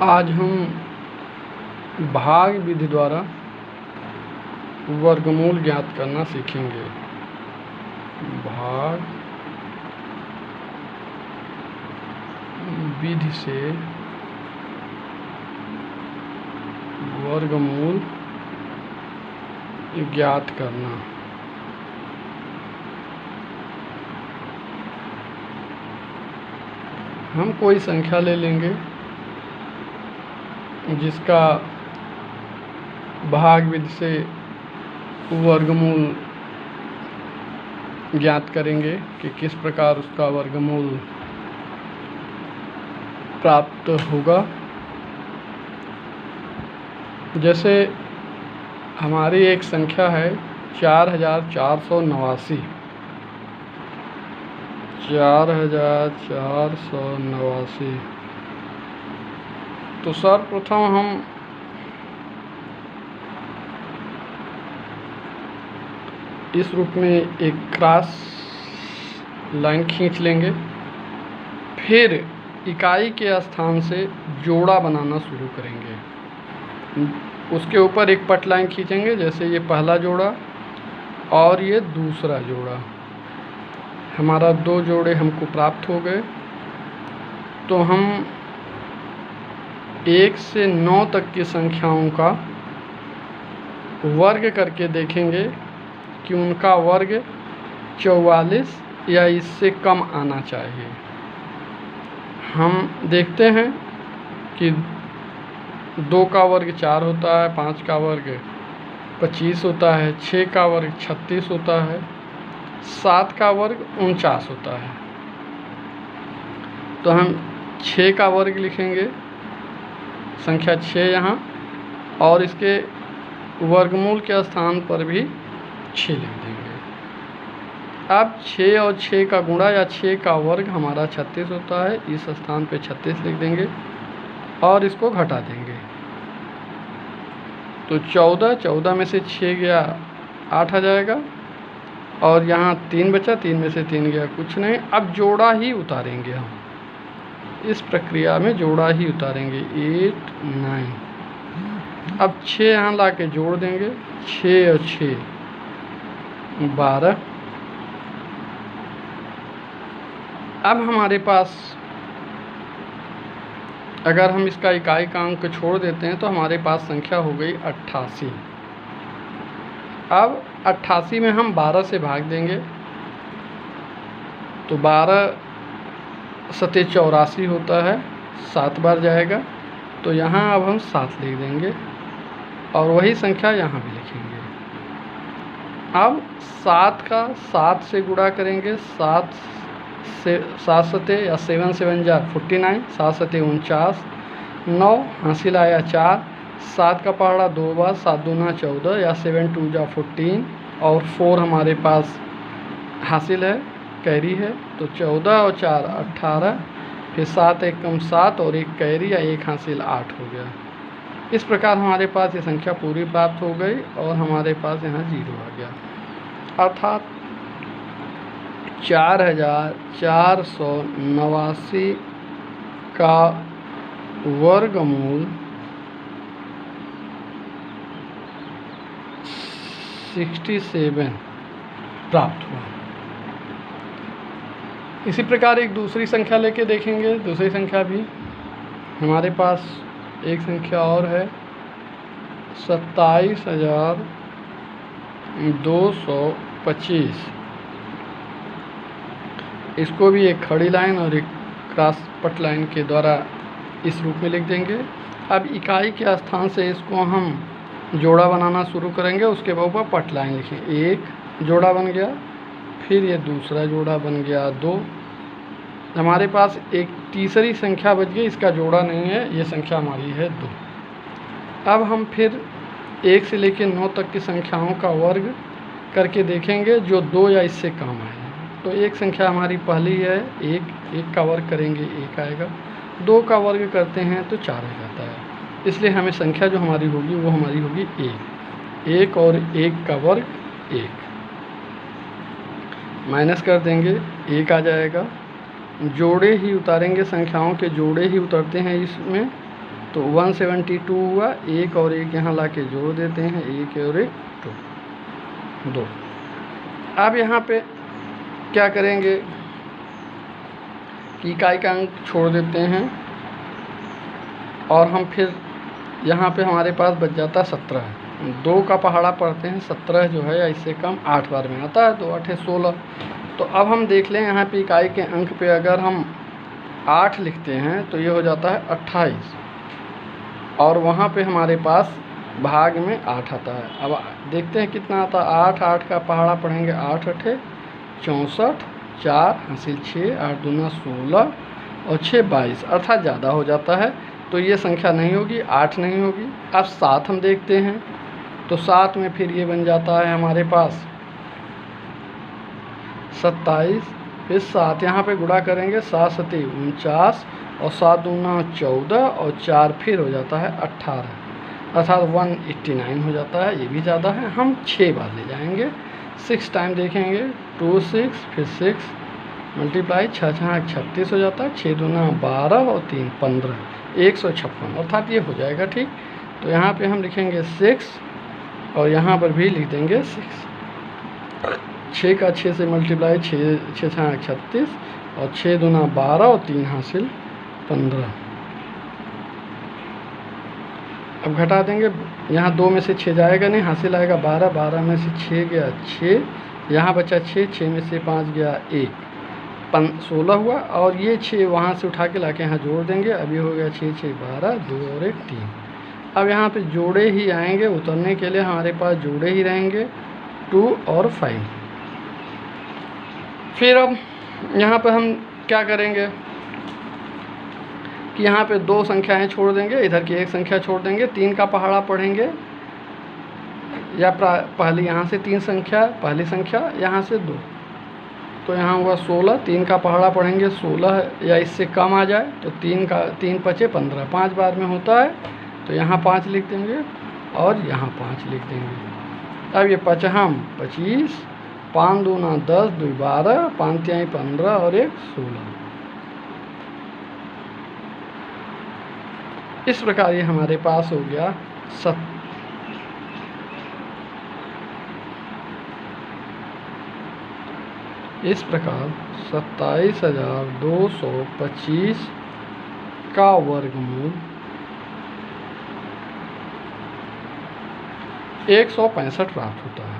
आज हम भाग विधि द्वारा वर्गमूल ज्ञात करना सीखेंगे। भाग विधि से वर्गमूल ज्ञात करना। हम कोई संख्या ले लेंगे जिसका भाग विधि से वर्गमूल ज्ञात करेंगे कि किस प्रकार उसका वर्गमूल प्राप्त होगा। जैसे हमारी एक संख्या है 4489। 4489। तो सर्वप्रथम हम इस रूप में एक क्रॉस लाइन खींच लेंगे, फिर इकाई के स्थान से जोड़ा बनाना शुरू करेंगे। उसके ऊपर एक पट लाइन खींचेंगे, जैसे ये पहला जोड़ा और ये दूसरा जोड़ा। हमारा 2 जोड़े हमको प्राप्त हो गए। तो हम 1 से 9 तक की संख्याओं का वर्ग करके देखेंगे कि उनका वर्ग 44 या इससे कम आना चाहिए। हम देखते हैं कि 2 का वर्ग 4 होता है, 5 का वर्ग 25 होता है, 6 का वर्ग 36 होता है, 7 का वर्ग 49 होता है। तो हम 6 का वर्ग लिखेंगे, संख्या 6 यहाँ, और इसके वर्गमूल के स्थान पर भी 6 लिख देंगे। अब 6 और 6 का गुणा या 6 का वर्ग हमारा 36 होता है। इस स्थान पे 36 लिख देंगे और इसको घटा देंगे। तो 14 में से 6 गया 8 आ जाएगा, और यहाँ 3 बचा, 3 में से 3 गया कुछ नहीं। अब जोड़ा ही उतारेंगे हम, इस प्रक्रिया में जोड़ा ही उतारेंगे 8 9। अब 6 यहाँ ला के जोड़ देंगे, 6 और 6 12। अब हमारे पास अगर हम इसका इकाई का अंक छोड़ देते हैं तो हमारे पास संख्या हो गई 88। अब 88 में हम 12 से भाग देंगे, तो 12 सते 84 होता है, 7 बार जाएगा। तो यहाँ अब हम 7 लिख देंगे और वही संख्या यहाँ भी लिखेंगे। अब 7 का 7 से गुणा करेंगे, 7 सते या 7 7 जा 49, 7 सते 49, 9 हासिल आया 4, 7 का पहाड़ा 2 बार, 7 दूना 14 या 7 2 जा 14, और 4 हमारे पास हासिल है, कैरी है। तो 14 और 4 18, फिर 7 एक कम 7 और एक कैरी या एक हासिल 8 हो गया। इस प्रकार हमारे पास ये संख्या पूरी प्राप्त हो गई और हमारे पास यहाँ 0 आ गया। अर्थात 4489 का वर्गमूल 67 प्राप्त हुआ। इसी प्रकार एक दूसरी संख्या लेके देखेंगे। दूसरी संख्या भी हमारे पास एक संख्या और है 27225। इसको भी एक खड़ी लाइन और एक क्रॉस पट लाइन के द्वारा इस रूप में लिख देंगे। अब इकाई के स्थान से इसको हम जोड़ा बनाना शुरू करेंगे। उसके ऊपर पट लाइन लिखें, एक जोड़ा बन गया, फिर ये दूसरा जोड़ा बन गया 2। हमारे पास एक तीसरी संख्या बच गई, इसका जोड़ा नहीं है, ये संख्या हमारी है 2। अब हम फिर 1 से लेकर 9 तक की संख्याओं का वर्ग करके देखेंगे जो 2 या इससे कम आए। तो एक संख्या हमारी पहली है 1 का वर्ग करेंगे 1 आएगा, 2 का वर्ग करते हैं तो 4 आ जाता है। इसलिए हमें संख्या जो हमारी होगी वो हमारी होगी 1 और 1 का वर्ग 1। माइनस कर देंगे, 1 आ जाएगा। जोड़े ही उतारेंगे, संख्याओं के जोड़े ही उतरते हैं इसमें। तो 172 हुआ, एक और एक यहाँ ला के जोड़ देते हैं, एक और एक 2। अब यहाँ पे क्या करेंगे कि इकाई का अंक छोड़ देते हैं और हम फिर यहाँ पे हमारे पास बच जाता है 17। 2 का पहाड़ा पढ़ते हैं, 17 जो है इससे कम 8 बार में आता है, 2 8 16। तो अब हम देख लें यहाँ पे इकाई के अंक पे अगर हम 8 लिखते हैं तो ये हो जाता है 28, और वहाँ पे हमारे पास भाग में 8 आता है। अब देखते हैं कितना आता है। 8 8 का पहाड़ा पढ़ेंगे, 8 8 64, 4 हासिल 6, 8 दूना 16 और 6 22, अर्थात ज़्यादा हो जाता है। तो ये संख्या नहीं होगी, 8 नहीं होगी। अब 7 हम देखते हैं, तो 7 में फिर ये बन जाता है हमारे पास 27, फिर 7 यहाँ पे गुणा करेंगे, 7 7 49 और 7 दूना 14 और 4 फिर हो जाता है 18, अर्थात 189 हो जाता है। ये भी ज़्यादा है, हम 6 बार ले जाएंगे। 6 टाइम देखेंगे, 2 6 फिर 6 मल्टीप्लाई 6 6 36 हो जाता है, 6 दूना 12 और 3 15, 156, अर्थात ये हो जाएगा। ठीक, तो यहाँ पे हम लिखेंगे 6 और यहाँ पर भी लिख देंगे 6। 6 का 6 से मल्टीप्लाई 6 6 6 36 और 6 दूना 12 और 3 हासिल 15। अब घटा देंगे, यहाँ 2 में से 6 जाएगा नहीं, हासिल आएगा 12, 12 में से 6 गया 6, यहाँ बचा 6, 6 में से 5 गया 1, 16 हुआ, और ये 6 वहाँ से उठा के लाके यहाँ जोड़ देंगे। अब ये हो गया 6 6 12, 2 और 1 3। अब यहाँ पे जोड़े ही आएंगे, उतरने के लिए हमारे पास जोड़े ही रहेंगे 2 और 5। फिर अब यहाँ पे हम क्या करेंगे कि यहाँ पे 2 संख्याएं छोड़ देंगे, इधर की 1 संख्या छोड़ देंगे, 3 का पहाड़ा पढ़ेंगे, या पहली यहाँ से 3 संख्या, पहली संख्या यहाँ से 2, तो यहाँ हुआ 16। 3 का पहाड़ा पढ़ेंगे 16 या इससे कम आ जाए तो 3 पचे 15, 5 बार में होता है, तो यहाँ 5 लिख देंगे और यहाँ 5 लिख देंगे। अब ये 55 25, 5 दूना 10, 2 12, 5 तिहाई 15 और 1 16। इस प्रकार ये हमारे पास हो गया इस प्रकार 27,225 का वर्गमूल 165 प्राप्त होता है।